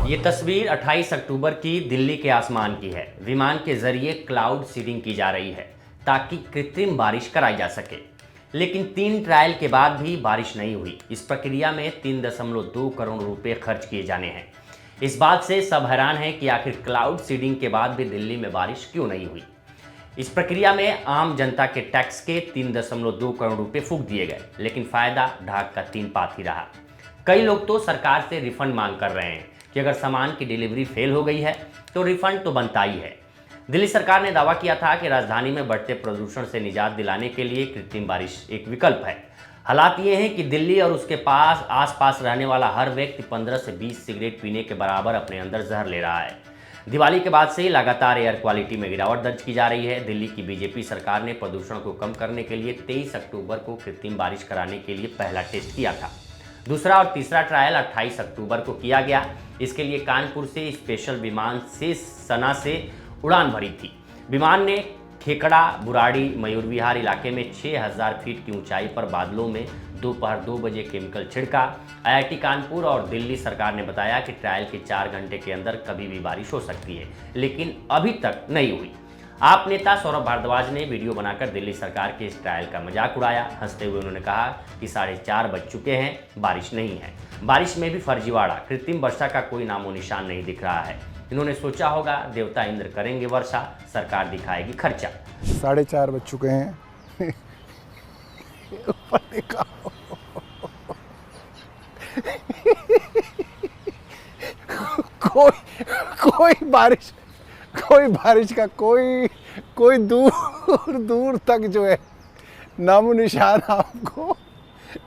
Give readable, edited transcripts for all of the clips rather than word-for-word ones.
ये तस्वीर 28 अक्टूबर की दिल्ली के आसमान की है। विमान के जरिए क्लाउड सीडिंग की जा रही है ताकि कृत्रिम बारिश कराई जा सके, लेकिन 3 ट्रायल के बाद भी बारिश नहीं हुई। इस प्रक्रिया में 3.2 करोड़ रुपए खर्च किए जाने हैं। इस बात से सब हैरान हैं कि आखिर क्लाउड सीडिंग के बाद भी दिल्ली में बारिश क्यों नहीं हुई। इस प्रक्रिया में आम जनता के टैक्स के 3.2 करोड़ रुपए फूंक दिए गए, लेकिन फायदा ढाक का 3 पात ही रहा। कई लोग तो सरकार से रिफंड मांग कर रहे हैं कि अगर सामान की डिलीवरी फेल हो गई है तो रिफंड तो बनता ही है। दिल्ली सरकार ने दावा किया था कि राजधानी में बढ़ते प्रदूषण से निजात दिलाने के लिए कृत्रिम बारिश एक विकल्प है। हालात ये हैं कि दिल्ली और उसके आसपास रहने वाला हर व्यक्ति 15 से 20 सिगरेट पीने के बराबर अपने अंदर जहर ले रहा है। दिवाली के बाद से ही लगातार एयर क्वालिटी में गिरावट दर्ज की जा रही है। दिल्ली की बीजेपी सरकार ने प्रदूषण को कम करने के लिए 23 अक्टूबर को कृत्रिम बारिश कराने के लिए पहला टेस्ट किया था। दूसरा और तीसरा ट्रायल 28 अक्टूबर को किया गया। इसके लिए कानपुर से स्पेशल विमान से सना से उड़ान भरी थी। विमान ने खेकड़ा, बुराड़ी, मयूर विहार इलाके में 6000 फीट की ऊंचाई पर बादलों में दोपहर 2 बजे केमिकल छिड़का। आईआईटी कानपुर और दिल्ली सरकार ने बताया कि ट्रायल के 4 घंटे के अंदर कभी भी बारिश हो सकती है, लेकिन अभी तक नहीं हुई। आप नेता सौरभ भारद्वाज ने वीडियो बनाकर दिल्ली सरकार के इस ट्रायल का मजाक उड़ाया। हंसते हुए उन्होंने कहा कि 4:30 बज चुके हैं, बारिश नहीं है। बारिश में भी फर्जीवाड़ा, कृत्रिम वर्षा का कोई नामो निशान नहीं दिख रहा है। इन्होंने सोचा होगा देवता इंद्र करेंगे वर्षा, सरकार दिखाएगी खर्चा। 4:30 बज चुके हैं। कोई बारिश का कोई दूर तक जो है नामो निशान आपको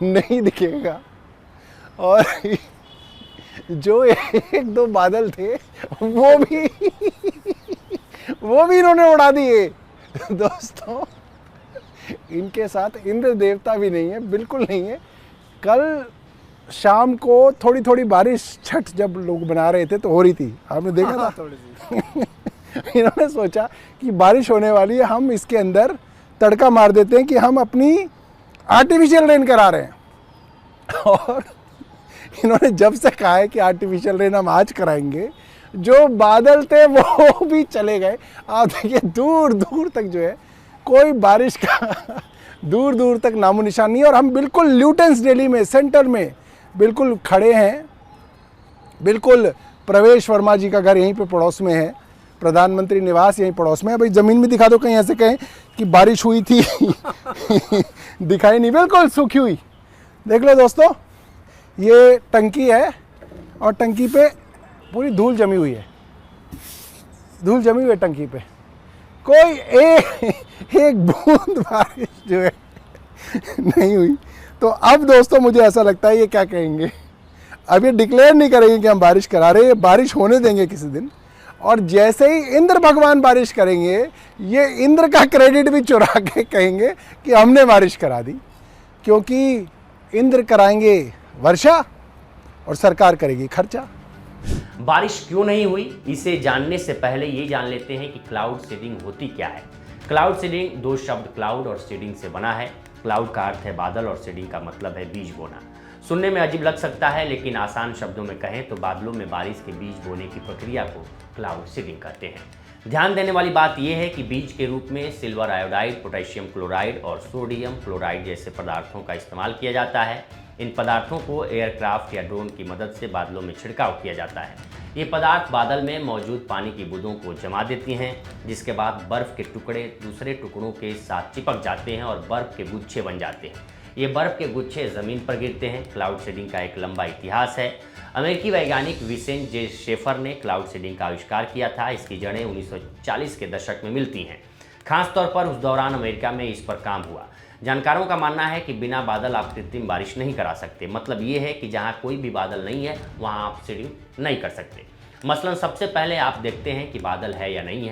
नहीं दिखेगा। और जो 1-2 बादल थे वो भी इन्होंने उड़ा दिए। दोस्तों, इनके साथ इंद्र देवता भी नहीं है, बिल्कुल नहीं है। कल शाम को थोड़ी बारिश छठ जब लोग बना रहे थे तो हो रही थी, आपने देखा था थोड़ी सी। इन्होंने सोचा कि बारिश होने वाली है, हम इसके अंदर तड़का मार देते हैं कि हम अपनी आर्टिफिशियल रेन करा रहे हैं। और इन्होंने जब से कहा है कि आर्टिफिशियल रेन हम आज कराएंगे, जो बादल थे वो भी चले गए। आप देखिए दूर तक जो है कोई बारिश का दूर तक नामो निशान नहीं है। और हम बिल्कुल ल्यूटेंस दिल्ली में सेंटर में बिल्कुल खड़े हैं। बिल्कुल प्रवेश वर्मा जी का घर यहीं पे पड़ोस में है, प्रधानमंत्री निवास यहीं पड़ोस में है। भाई ज़मीन में दिखा दो, कहीं ऐसे कहें कि बारिश हुई थी। दिखाई नहीं, बिल्कुल सूखी हुई। देख लो दोस्तों, ये टंकी है और टंकी पे पूरी धूल जमी हुई है। टंकी पे कोई एक बूंद बारिश जो है नहीं हुई। तो अब दोस्तों मुझे ऐसा लगता है ये क्या कहेंगे, अब ये डिक्लेयर नहीं करेंगे कि हम बारिश करा रहे हैं, बारिश होने देंगे किसी दिन। और जैसे ही इंद्र भगवान बारिश करेंगे, ये इंद्र का क्रेडिट भी चुरा के कहेंगे कि हमने बारिश करा दी, क्योंकि इंद्र कराएंगे वर्षा और सरकार करेगी खर्चा। बारिश क्यों नहीं हुई, इसे जानने से पहले ये जान लेते हैं कि क्लाउड सीडिंग होती क्या है। क्लाउड सीडिंग 2 शब्द क्लाउड और सीडिंग से बना है। क्लाउड का अर्थ है बादल और सीडिंग का मतलब है बीज बोना। सुनने में अजीब लग सकता है, लेकिन आसान शब्दों में कहें तो बादलों में बारिश के बीज बोने की प्रक्रिया को क्लाउड सीडिंग कहते हैं। ध्यान देने वाली बात यह है कि बीज के रूप में सिल्वर आयोडाइड, पोटेशियम क्लोराइड और सोडियम क्लोराइड जैसे पदार्थों का इस्तेमाल किया जाता है। इन पदार्थों को एयरक्राफ्ट या ड्रोन की मदद से बादलों में छिड़काव किया जाता है। ये पदार्थ बादल में मौजूद पानी की बूंदों को जमा देती हैं, जिसके बाद बर्फ के टुकड़े दूसरे टुकड़ों के साथ चिपक जाते हैं और बर्फ के गुच्छे बन जाते हैं। ये बर्फ के गुच्छे ज़मीन पर गिरते हैं। क्लाउड सीडिंग का एक लंबा इतिहास है। अमेरिकी वैज्ञानिक विसेंट जे शेफर ने क्लाउड सीडिंग का आविष्कार किया था। इसकी जड़ें 1940 के दशक में मिलती हैं। खासतौर पर उस दौरान अमेरिका में इस पर काम हुआ। जानकारों का मानना है कि बिना बादल आप कृत्रिम बारिश नहीं करा सकते। मतलब ये है कि जहाँ कोई भी बादल नहीं है वहाँ आप सीडिंग नहीं कर सकते। मसलन सबसे पहले आप देखते हैं कि बादल है या नहीं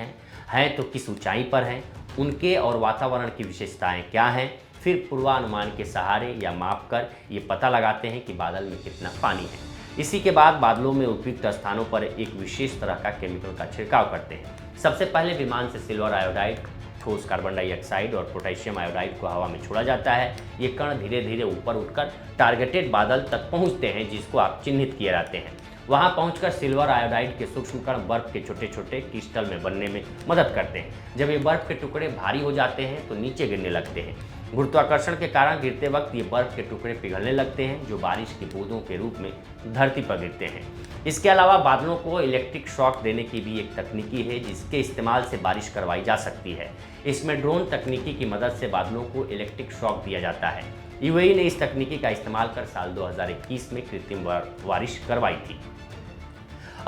है तो किस ऊंचाई पर हैं, उनके और वातावरण की विशेषताएं क्या हैं। फिर पूर्वानुमान के सहारे या माप कर ये पता लगाते हैं कि बादल में कितना पानी है। इसी के बाद बादलों में उपयुक्त स्थानों पर एक विशेष तरह का केमिकल का छिड़काव करते हैं। सबसे पहले विमान से सिल्वर आयोडाइड, ठोस कार्बन डाइऑक्साइड और पोटेशियम आयोडाइड को हवा में छोड़ा जाता है। ये कण धीरे धीरे ऊपर उठकर टारगेटेड बादल तक पहुंचते हैं, जिसको आप चिन्हित किए रहते हैं। वहां पहुंचकर सिल्वर आयोडाइड के सूक्ष्म कण बर्फ के छोटे छोटे क्रिस्टल में बनने में मदद करते हैं। जब ये बर्फ के टुकड़े भारी हो जाते हैं तो नीचे गिरने लगते हैं। गुरुत्वाकर्षण के कारण गिरते वक्त ये बर्फ के टुकड़े पिघलने लगते हैं, जो बारिश की बूंदों के रूप में धरती पर गिरते हैं। इसके अलावा बादलों को इलेक्ट्रिक शॉक देने की भी एक तकनीकी है, जिसके इस्तेमाल से बारिश करवाई जा सकती है। इसमें ड्रोन तकनीकी की मदद से बादलों को इलेक्ट्रिक शॉक दिया जाता है। यूएई ने इस तकनीकी का इस्तेमाल कर साल 2021 में कृत्रिम बारिश करवाई थी।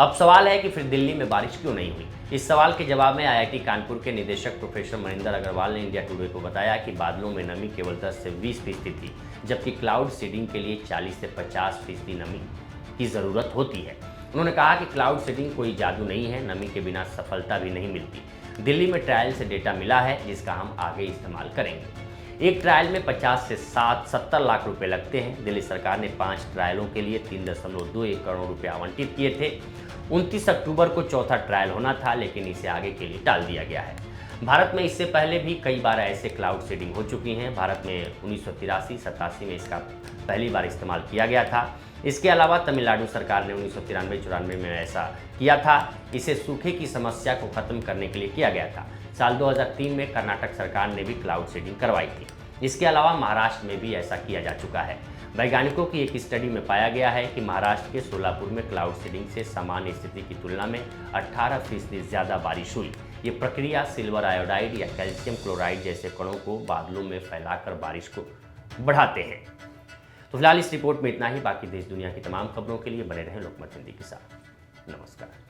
अब सवाल है कि फिर दिल्ली में बारिश क्यों नहीं हुई। इस सवाल के जवाब में आईआईटी कानपुर के निदेशक प्रोफेसर मनिंदर अग्रवाल ने इंडिया टुडे को बताया कि बादलों में नमी केवल 10 से 20% थी, जबकि क्लाउड सीडिंग के लिए 40 से 50% नमी की ज़रूरत होती है। उन्होंने कहा कि क्लाउड सीडिंग कोई जादू नहीं है, नमी के बिना सफलता भी नहीं मिलती। दिल्ली में ट्रायल से डेटा मिला है, जिसका हम आगे इस्तेमाल करेंगे। एक ट्रायल में 50 से 70 लाख रुपए लगते हैं। दिल्ली सरकार ने 5 ट्रायलों के लिए 3.21 करोड़ रुपए आवंटित किए थे। 29 अक्टूबर को चौथा ट्रायल होना था, लेकिन इसे आगे के लिए टाल दिया गया है। भारत में इससे पहले भी कई बार ऐसे क्लाउड सीडिंग हो चुकी हैं। भारत में 1983-87 में इसका पहली बार इस्तेमाल किया गया था। इसके अलावा तमिलनाडु सरकार ने 1993-94 में ऐसा किया था। इसे सूखे की समस्या को खत्म करने के लिए किया गया था। साल 2003 में कर्नाटक सरकार ने भी क्लाउड सीडिंग करवाई थी। इसके अलावा महाराष्ट्र में भी ऐसा किया जा चुका है। वैज्ञानिकों की एक स्टडी में पाया गया है कि महाराष्ट्र के सोलापुर में क्लाउड सीडिंग से सामान्य स्थिति की तुलना में 18% ज़्यादा बारिश हुई। ये प्रक्रिया सिल्वर आयोडाइड या कैल्शियम क्लोराइड जैसे कणों को बादलों में फैलाकर बारिश को बढ़ाते हैं। तो फिलहाल इस रिपोर्ट में इतना ही। बाकी देश दुनिया की तमाम खबरों के लिए बने रहें लोकमत हिंदी के साथ। नमस्कार।